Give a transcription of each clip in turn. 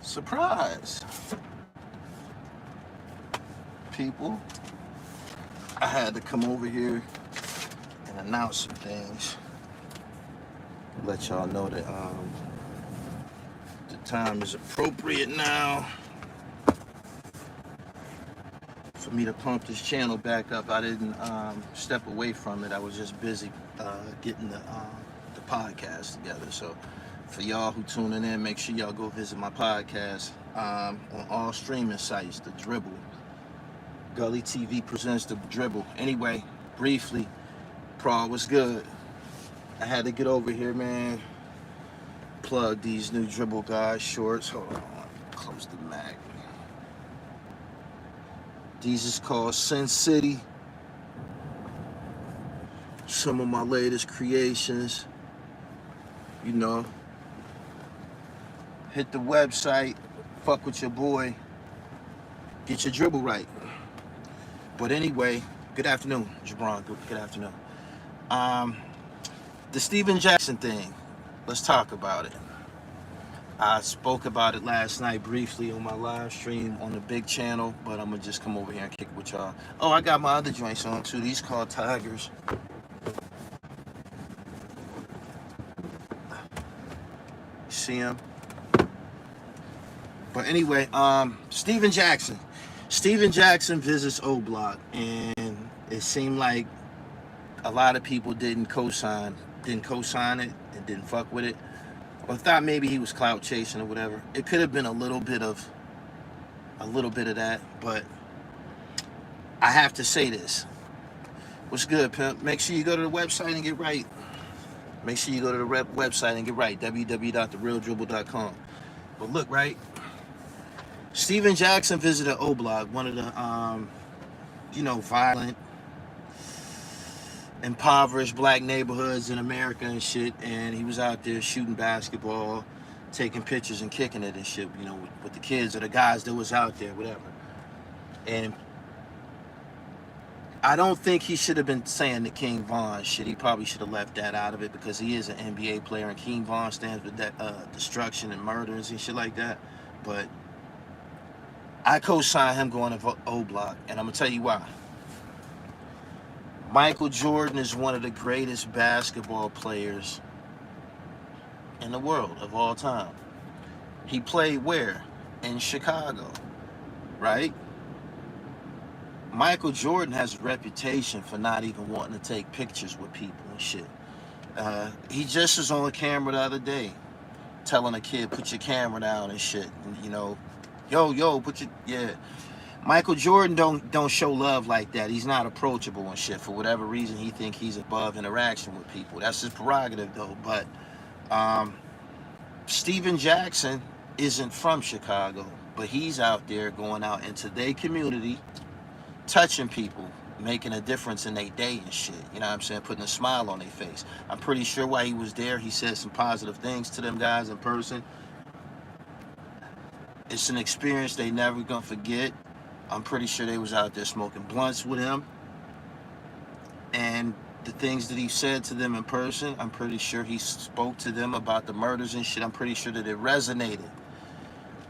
Surprise, people. I had to come over here and announce some things. Let y'all know that the time is appropriate now for me to pump this channel back up. I didn't step away from it. I was just busy getting the podcast together. So for y'all who tuning in, make sure y'all go visit my podcast on all streaming sites. The Dribble. Gully TV presents The Dribble. Anyway, briefly, Prague was good. I had to get over here, man. Plug these new Dribble Guys shorts. Hold on, close the mag. These is called Sin City. Some of my latest creations. You know, hit the website, fuck with your boy, get your dribble right. But anyway, good afternoon, Jabron. Good afternoon. The Steven Jackson thing. Let's talk about it. I spoke about it last night briefly on my live stream on the big channel, but I'm gonna just come over here and kick it with y'all. Oh, I got my other joints on too. These called Tigers. See them? But anyway, Steven Jackson. Steven Jackson visits O Block, and it seemed like a lot of people didn't co-sign it and didn't fuck with it, or thought maybe he was clout chasing or whatever. It could have been a little bit of that, but I have to say this. What's good, pimp? Make sure you go to the website and get right. Make sure you go to the website and get right, www.therealdribble.com. But look, right? Steven Jackson visited O Block, one of the, violent, impoverished black neighborhoods in America and shit. And he was out there shooting basketball, taking pictures and kicking it and shit, with the kids or the guys that was out there, whatever. And I don't think he should have been saying the King Von shit. He probably should have left that out of it, because he is an NBA player, and King Von stands for that destruction and murders and shit like that. But I co-sign him going to O Block, and I'm gonna tell you why. Michael Jordan is one of the greatest basketball players in the world of all time. He played where? In Chicago, right? Michael Jordan has a reputation for not even wanting to take pictures with people and shit. He just was on camera the other day telling a kid, put your camera down and shit. And, yo, yeah. Michael Jordan don't show love like that. He's not approachable and shit. For whatever reason, he think he's above interaction with people. That's his prerogative, though. But Steven Jackson isn't from Chicago, but he's out there going out into their community, touching people, making a difference in their day and shit. You know what I'm saying? Putting a smile on their face. I'm pretty sure while he was there, he said some positive things to them guys in person. It's an experience they never gonna forget. I'm pretty sure they was out there smoking blunts with him. And the things that he said to them in person, I'm pretty sure he spoke to them about the murders and shit. I'm pretty sure that it resonated.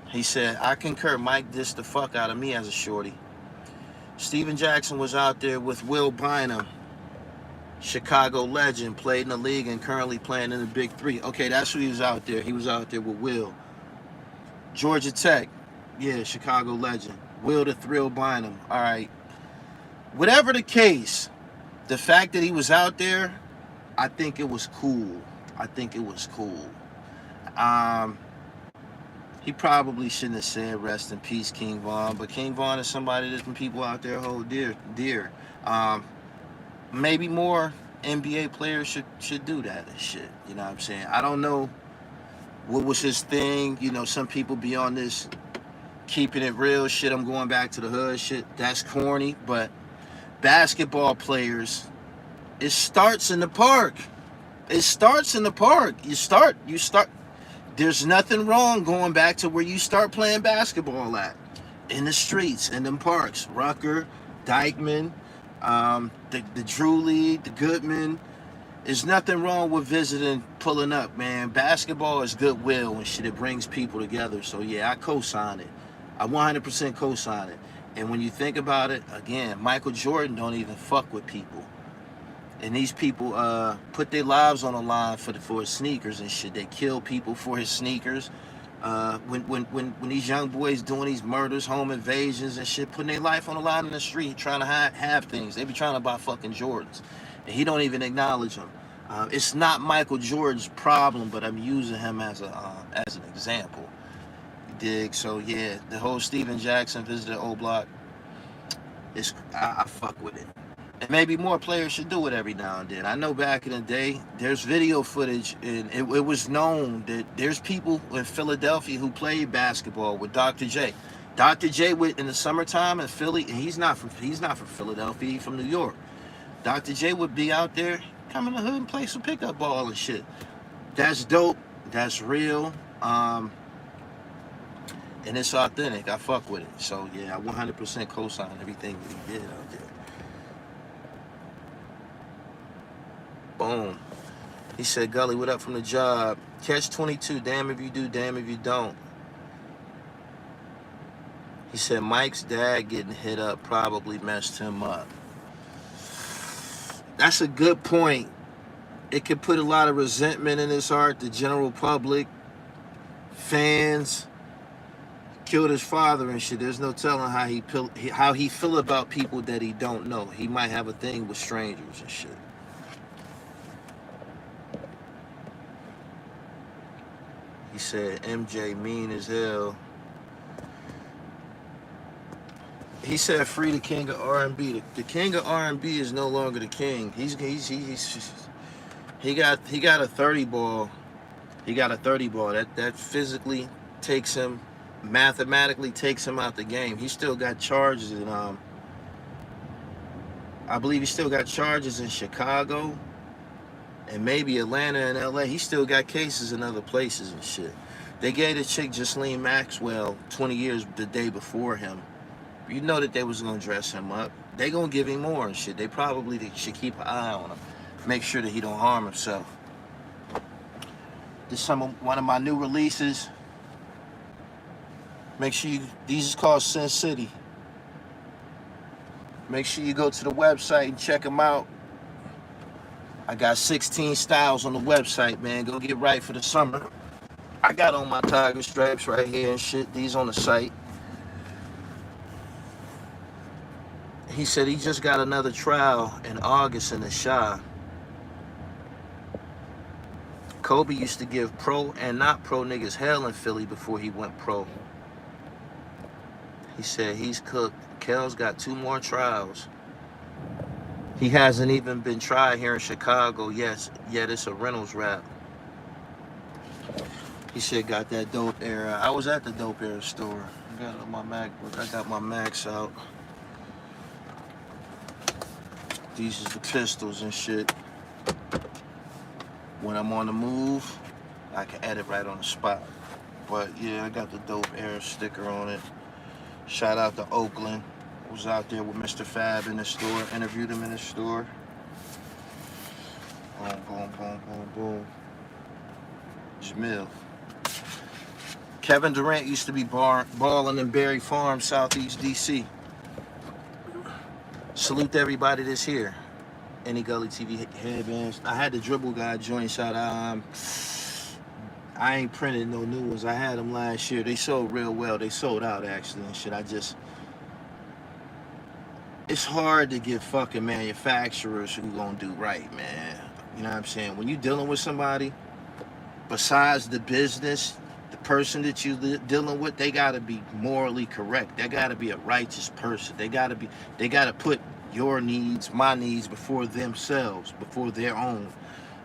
He said, I concur, Mike dissed the fuck out of me as a shorty. Steven Jackson was out there with Will Bynum, Chicago legend, played in the league and currently playing in the Big Three. Okay, that's who he was out there. He was out there with Will. Georgia Tech, yeah, Chicago legend. Will the Thrill Bynum. All right. Whatever the case, the fact that he was out there, I think it was cool. He probably shouldn't have said rest in peace, King Von, but King Von is somebody that people out there hold dear. Maybe more NBA players should do that and shit. You know what I'm saying? I don't know what was his thing. Some people be on this keeping it real shit. I'm going back to the hood shit. That's corny, but basketball players, it starts in the park. You start. There's nothing wrong going back to where you start playing basketball at. In the streets, in them parks. Rucker, Dykeman, the THRU League, the Goodman. There's nothing wrong with visiting, pulling up, man. Basketball is goodwill and shit. It brings people together. So yeah, I co-sign it. I 100% co-sign it. And when you think about it, again, Michael Jordan don't even fuck with people. And these people put their lives on the line for his sneakers and shit. They kill people for his sneakers. When these young boys doing these murders, home invasions and shit, putting their life on the line in the street, trying to have things. They be trying to buy fucking Jordans, and he don't even acknowledge them. It's not Michael Jordan's problem, but I'm using him as an example. You dig? So yeah, the whole Steven Jackson visited O Block. I fuck with it. And maybe more players should do it every now and then. I know back in the day, there's video footage, and it was known that there's people in Philadelphia who played basketball with Dr. J. Dr. J would in the summertime in Philly, and he's not from Philadelphia, he's from New York. Dr. J would be out there, come in the hood and play some pickup ball and shit. That's dope. That's real. And it's authentic. I fuck with it. So yeah, I 100% co-sign everything that he did out there. Boom. He said, Gully, what up from the job? Catch 22, damn if you do, damn if you don't. He said Mike's dad getting hit up probably messed him up. That's a good point. It could put a lot of resentment in his heart. The general public, fans, killed his father and shit. There's no telling how he feel about people that he don't know. He might have a thing with strangers and shit. He said MJ mean as hell. He said free the king of R&B. The king of R&B is no longer the king. He got a 30 ball. He got a 30 ball. That physically takes him, mathematically takes him out the game. He still got charges in I believe he still got charges in Chicago and maybe Atlanta and LA. He still got cases in other places and shit. They gave the chick Ghislaine Maxwell 20 years the day before him. You know that they was gonna dress him up. They gonna give him more and shit. They probably should keep an eye on him, make sure that he don't harm himself. This is one of my new releases. Make sure these is called Sin City. Make sure you go to the website and check them out. I got 16 styles on the website, man. Go get right for the summer. I got on my tiger straps right here and shit. These on the site. He said he just got another trial in August in the Chi. Kobe used to give pro and not pro niggas hell in Philly before he went pro. He said he's cooked. Kel's got 2 more trials. He hasn't even been tried here in Chicago yet it's a Reynolds rap. He said got that dope era. I was at the dope era store. I got it on my MacBook. I got my Macs out. These is the pistols and shit. When I'm on the move, I can edit right on the spot. But yeah, I got the dope era sticker on it. Shout out to Oakland. I was out there with Mr. Fab in the store, interviewed him in the store. Boom, boom, boom, boom, boom. Jamil. Kevin Durant used to be balling in Berry Farm, Southeast DC. Salute to everybody that's here. Any Gully TV headbands. I had the Dribble Guy joint shot out. I ain't printed no new ones. I had them last year. They sold real well. They sold out actually and shit. It's hard to get fucking manufacturers who gonna do right, man. You know what I'm saying? When you dealing with somebody, besides the business, the person that you dealing with, they gotta be morally correct. They gotta be a righteous person. They gotta put your needs, my needs before themselves, before their own.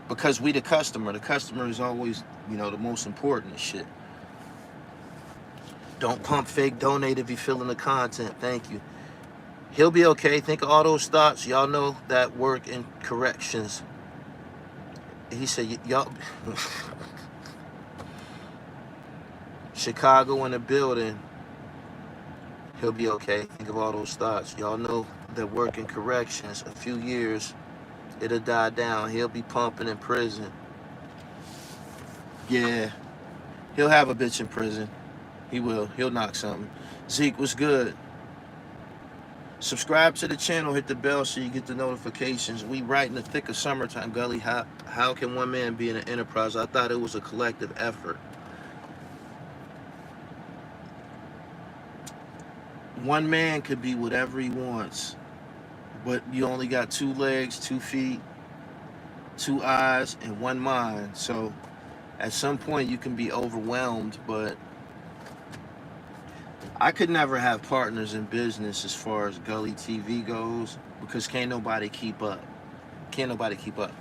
Because we the customer. The customer is always, the most important shit. Don't pump fake donate if you're feeling the content. Thank you. He'll be okay. Think of all those thoughts. Y'all know that work in corrections. He said, y'all... Chicago in the building. He'll be okay. Think of all those thoughts. Y'all know that work in corrections, a few years It'll die down. He'll be pumping in prison. Yeah. He'll have a bitch in prison. He will. He'll knock something. Zeke, what's good? Subscribe to the channel. Hit the bell so you get the notifications. We right in the thick of summertime, Gully. How can one man be in an enterprise? I thought it was a collective effort. One man could be whatever he wants, but you only got 2 legs, 2 feet, 2 eyes, and 1 mind. So at some point you can be overwhelmed, but I could never have partners in business as far as Gully TV goes, because can't nobody keep up. Can't nobody keep up.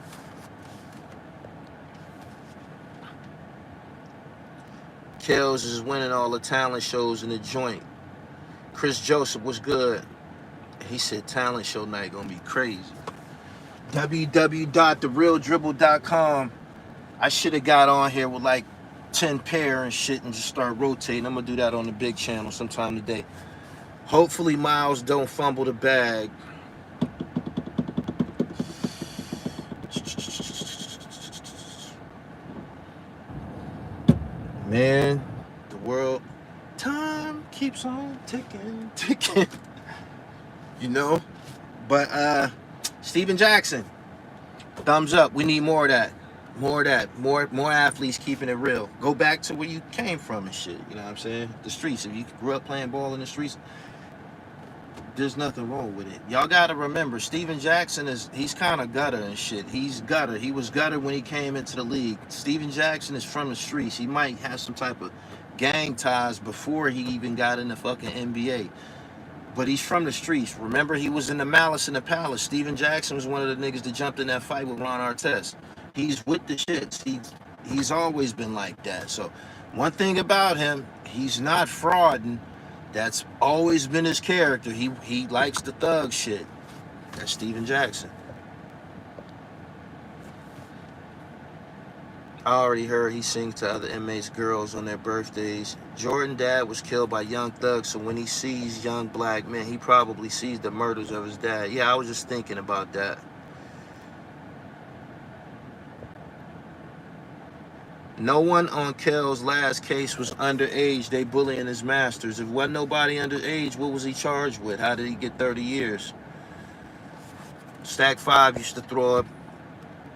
Kels is winning all the talent shows in the joint. Chris Joseph, what's good? He said talent show night gonna be crazy. www.therealdribble.com. I should have got on here with like 10 pair and shit and just start rotating. I'm gonna do that on the big channel sometime today. Hopefully Miles don't fumble the bag. Man, the world, time keeps on ticking, ticking. You know? But Steven Jackson, thumbs up. We need more of that. More of that. More athletes keeping it real. Go back to where you came from and shit. You know what I'm saying? The streets. If you grew up playing ball in the streets, there's nothing wrong with it. Y'all gotta remember, Steven Jackson he's kind of gutter and shit. He's gutter. He was gutter when he came into the league. Steven Jackson is from the streets. He might have some type of gang ties before he even got in the fucking NBA. But he's from the streets. Remember, he was in the Malice in the Palace. Steven Jackson was one of the niggas that jumped in that fight with Ron Artest. He's with the shits. He's always been like that. So one thing about him, he's not frauding. That's always been his character. He likes the thug shit. That's Steven Jackson. I already heard he sings to other inmates' girls on their birthdays. Jordan's dad was killed by Young Thug, so when he sees young black men, he probably sees the murders of his dad. Yeah, I was just thinking about that. No one on Kel's last case was underage. They bullying his masters. If wasn't nobody underage, what was he charged with? How did he get 30 years? Stack 5 used to throw up,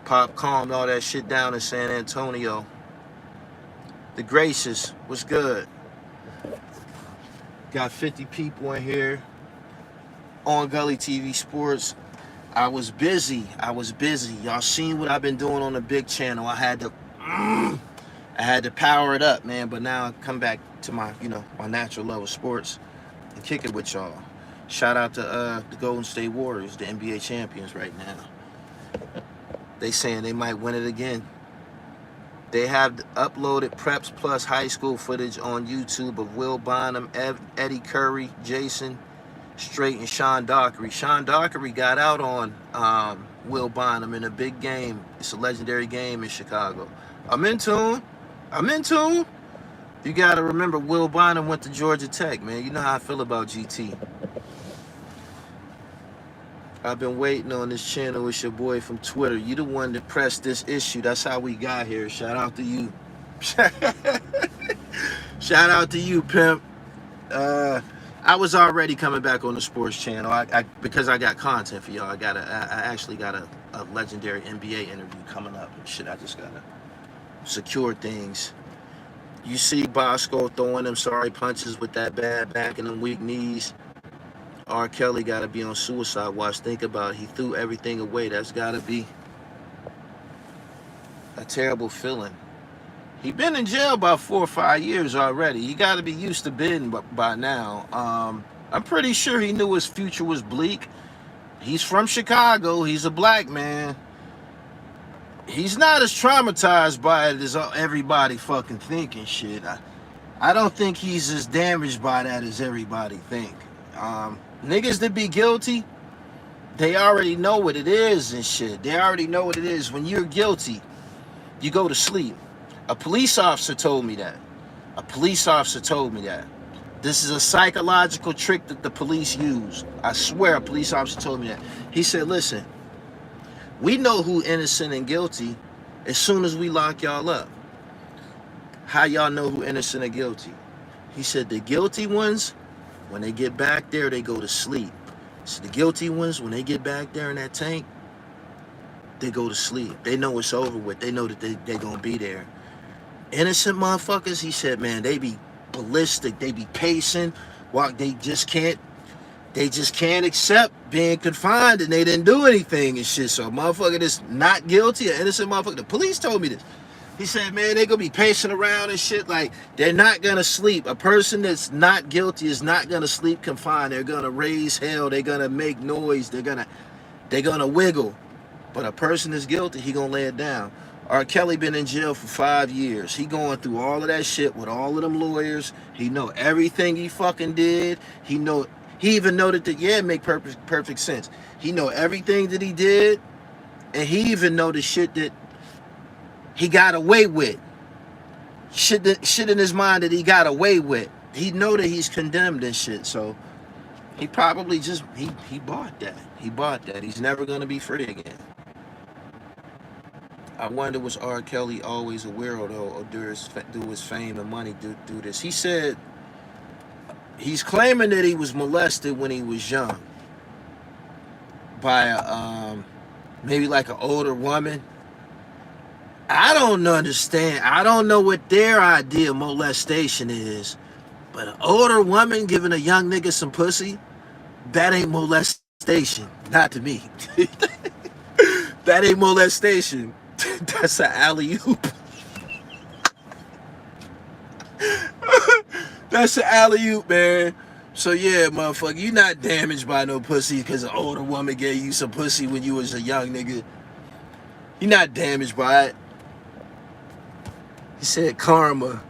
pop, calm, all that shit down in San Antonio. The Gracious, what's good? Got 50 people in here on Gully TV Sports. I was busy. Y'all seen what I've been doing on the big channel. I had to power it up, man, but now I come back to my, my natural love of sports and kick it with y'all. Shout out to the Golden State Warriors, the NBA champions right now. They saying they might win it again. They have uploaded Preps Plus high school footage on YouTube of Will Bonham, Eddie Curry, Jason Strait, and Sean Dockery. Sean Dockery got out on Will Bonham in a big game. It's a legendary game in Chicago. I'm in tune. You got to remember, Will Bonham went to Georgia Tech, man. You know how I feel about GT. I've been waiting on this channel. It's your boy from Twitter. You the one that pressed this issue. That's how we got here. Shout out to you. Shout out to you, pimp. I was already coming back on the sports channel. Because I got content for y'all. I actually got a legendary NBA interview coming up and shit. I just gotta secure things. You see Bosco throwing them sorry punches with that bad back and them weak knees. R. Kelly got to be on suicide watch. Think about it. He threw everything away. That's got to be a terrible feeling. He been in jail about 4 or 5 years already. You got to be used to being by now. I'm pretty sure he knew his future was bleak. He's from Chicago. He's a black man. He's not as traumatized by it as everybody fucking thinking shit. I don't think he's as damaged by that as everybody think. Niggas that be guilty, they already know what it is and shit. They already know what it is. When you're guilty, you go to sleep. A police officer told me that. This is a psychological trick that the police use. I swear a police officer told me that. He said, listen, We know who innocent and guilty as soon as we lock y'all up. How y'all know who innocent and guilty? He said the guilty ones, when they get back there, they go to sleep. So the guilty ones, when they get back there in that tank, they go to sleep. They know it's over with. They know that they're going to be there. Innocent motherfuckers, he said, man, they be ballistic. They be pacing. They just can't accept being confined and they didn't do anything and shit. So a motherfucker that's not guilty, an innocent motherfucker, the police told me this. He said, man, they gonna be pacing around and shit. Like, they're not gonna sleep. A person that's not guilty is not gonna sleep confined. They're gonna raise hell. They're gonna make noise. They're gonna wiggle. But a person that's guilty, he gonna lay it down. R. Kelly been in jail for 5 years. He going through all of that shit with all of them lawyers. He know everything he fucking did. He even noted that, yeah, it make perfect sense. He know everything that he did, and he even know the shit that he got away with. Shit in his mind that he got away with. He know that he's condemned and shit, so he probably just, he bought that. He bought that. He's never gonna be free again. I wonder, was R. Kelly always a weirdo, or do his fame and money do this? He said he's claiming that he was molested when he was young by maybe like an older woman. I don't understand. I don't know what their idea of molestation is, but an older woman giving a young nigga some pussy, that ain't molestation. Not to me. That ain't molestation. That's an alley-oop. That's an alley-oop, man. So yeah, motherfucker, you not damaged by no pussy because an older woman gave you some pussy when you was a young nigga. You not damaged by it. He said karma.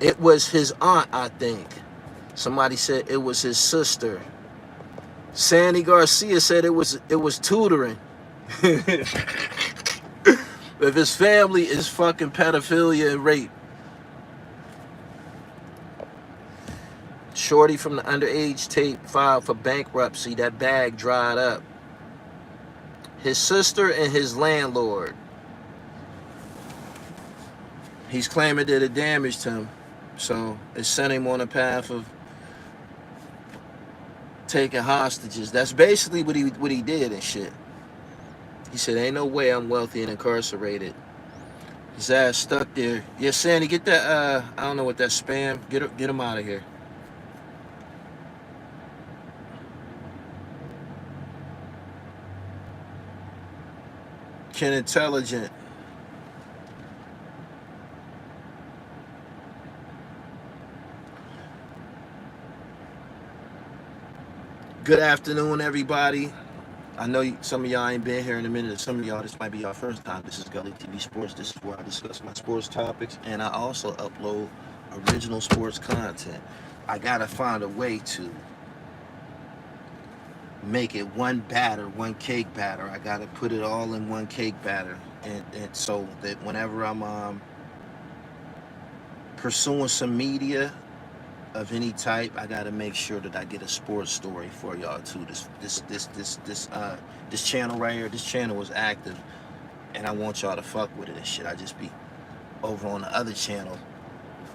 It was his aunt, I think. Somebody said it was his sister. Sandy Garcia said it was tutoring. If his family is fucking pedophilia and rape. Shorty from the underage tape filed for bankruptcy. That bag dried up. His sister and his landlord. He's claiming that it damaged him. So it sent him on a path of taking hostages. That's basically what he did and shit. He said, ain't no way I'm wealthy and incarcerated. His ass stuck there. Yeah, Sandy, get that, I don't know what that spam. Get him out of here. Ken Intelligent. Good afternoon, everybody. I know some of y'all ain't been here in a minute. Some of y'all, this might be your first time. This is Gully TV Sports. This is where I discuss my sports topics, and I also upload original sports content. I gotta find a way to make it one batter, one cake batter. I gotta put it all in one cake batter, and so that whenever I'm pursuing some media of any type, I gotta make sure that I get a sports story for y'all too. This channel right here, this channel was active, and I want y'all to fuck with it and shit. I just be over on the other channel.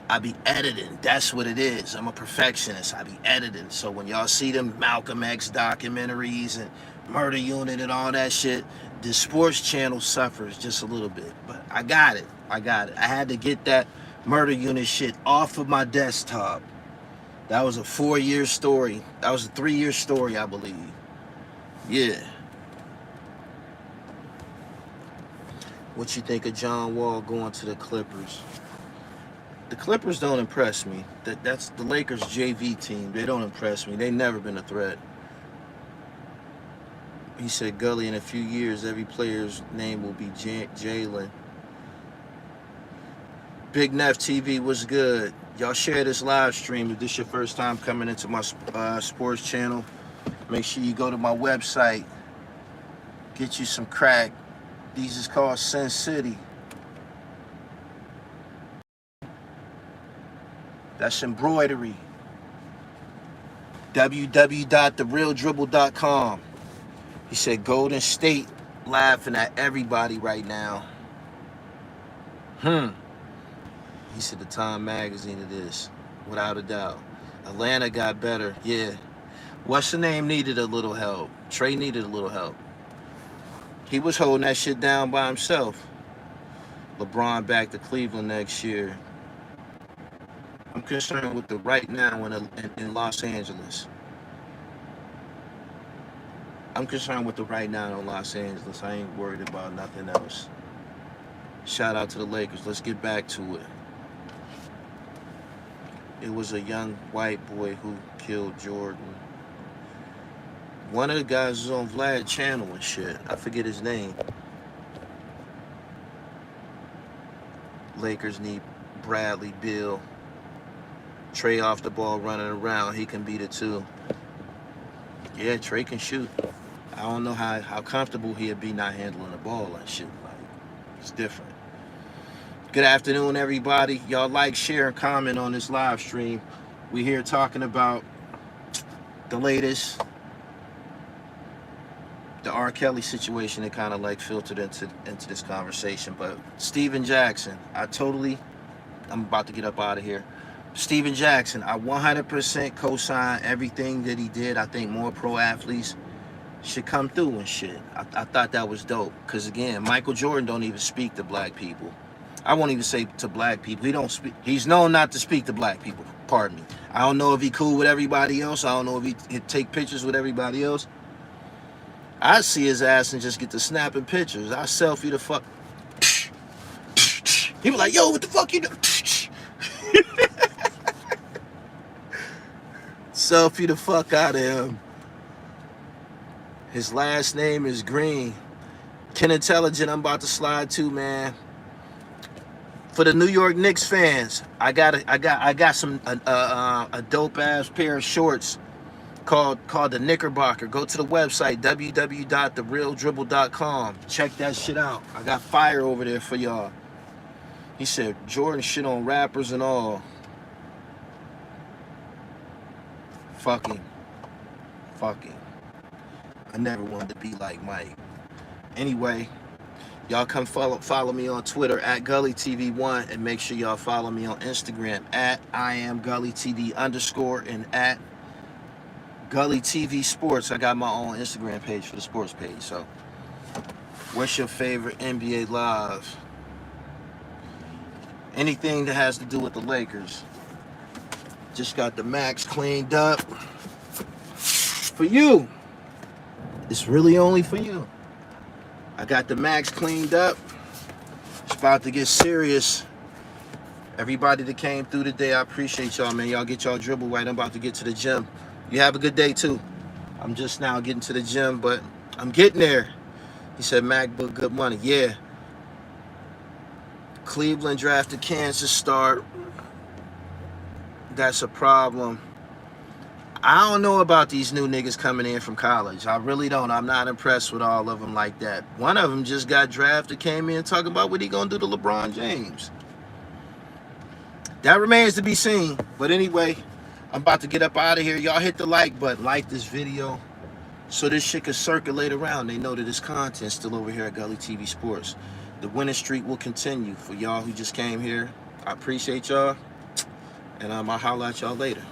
I be editing. That's what it is. I'm a perfectionist. I be editing. So when y'all see them Malcolm X documentaries and Murder Unit and all that shit, the sports channel suffers just a little bit. But I got it. I had to get that Murder Unit shit off of my desktop. That was a 4-year story. That was a 3-year story, I believe. Yeah. What you think of John Wall going to the Clippers? The Clippers don't impress me. That's the Lakers JV team. They don't impress me. They've never been a threat. He said, Gully, in a few years, every player's name will be Jalen. Big Neff TV was good. Y'all share this live stream. If this is your first time coming into my sports channel, make sure you go to my website. Get you some crack. These is called Sin City. That's embroidery. www.therealdribble.com. He said Golden State laughing at everybody right now. He said the Time Magazine it is, without a doubt. Atlanta got better, yeah. What's the name needed a little help. Trey needed a little help. He was holding that shit down by himself. LeBron back to Cleveland next year. I'm concerned with the right now in Los Angeles. I'm concerned with the right now in Los Angeles. I ain't worried about nothing else. Shout out to the Lakers. Let's get back to it. It was a young white boy who killed Jordan. One of the guys was on Vlad's channel and shit. I forget his name. Lakers need Bradley Beal. Trey off the ball running around. He can beat it too. Yeah, Trey can shoot. I don't know how comfortable he'd be not handling the ball and shit. Like, it's different. Good afternoon, everybody. Y'all like, share, and comment on this live stream. We here talking about the latest, the R. Kelly situation that kind of like filtered into this conversation. But Steven Jackson, I'm about to get up out of here. Steven Jackson, I 100% co-sign everything that he did. I think more pro athletes should come through and shit. I thought that was dope. Because again, Michael Jordan don't even speak to black people. I won't even say to black people. He don't speak. He's known not to speak to black people. Pardon me. I don't know if he cool with everybody else. I don't know if he'd take pictures with everybody else. I see his ass and just get to snapping pictures. I selfie the fuck. He was like, yo, what the fuck you doing? Selfie the fuck out of him. His last name is Green. Ken Intelligent, I'm about to slide too, man. For the New York Knicks fans, I got some a dope ass pair of shorts called the Knickerbocker. Go to the website www.therealdribble.com. Check that shit out. I got fire over there for y'all. He said Jordan shit on rappers and all. Fucking. I never wanted to be like Mike. Anyway, y'all come follow me on Twitter at GullyTV1 and make sure y'all follow me on Instagram at IamGullyTV_ and at Gully TV Sports. I got my own Instagram page for the sports page. So, what's your favorite NBA Live? Anything that has to do with the Lakers. Just got the max cleaned up. For you. It's really only for you. I got the max cleaned up. It's about to get serious. Everybody that came through today, I appreciate y'all, man. Y'all get y'all dribble right. I'm about to get to the gym. You have a good day, too. I'm just now getting to the gym, but I'm getting there. He said MacBook, good money. Yeah. Cleveland drafted Kansas start. That's a problem. I don't know about these new niggas coming in from college. I really don't. I'm not impressed with all of them like that. One of them just got drafted, came in talking about what he gonna do to LeBron James. That remains to be seen. But anyway, I'm about to get up out of here. Y'all hit the like button. Like this video so this shit can circulate around. They know that this content's still over here at Gully TV Sports. The winning streak will continue. For y'all who just came here, I appreciate y'all. And I'll holler at y'all later.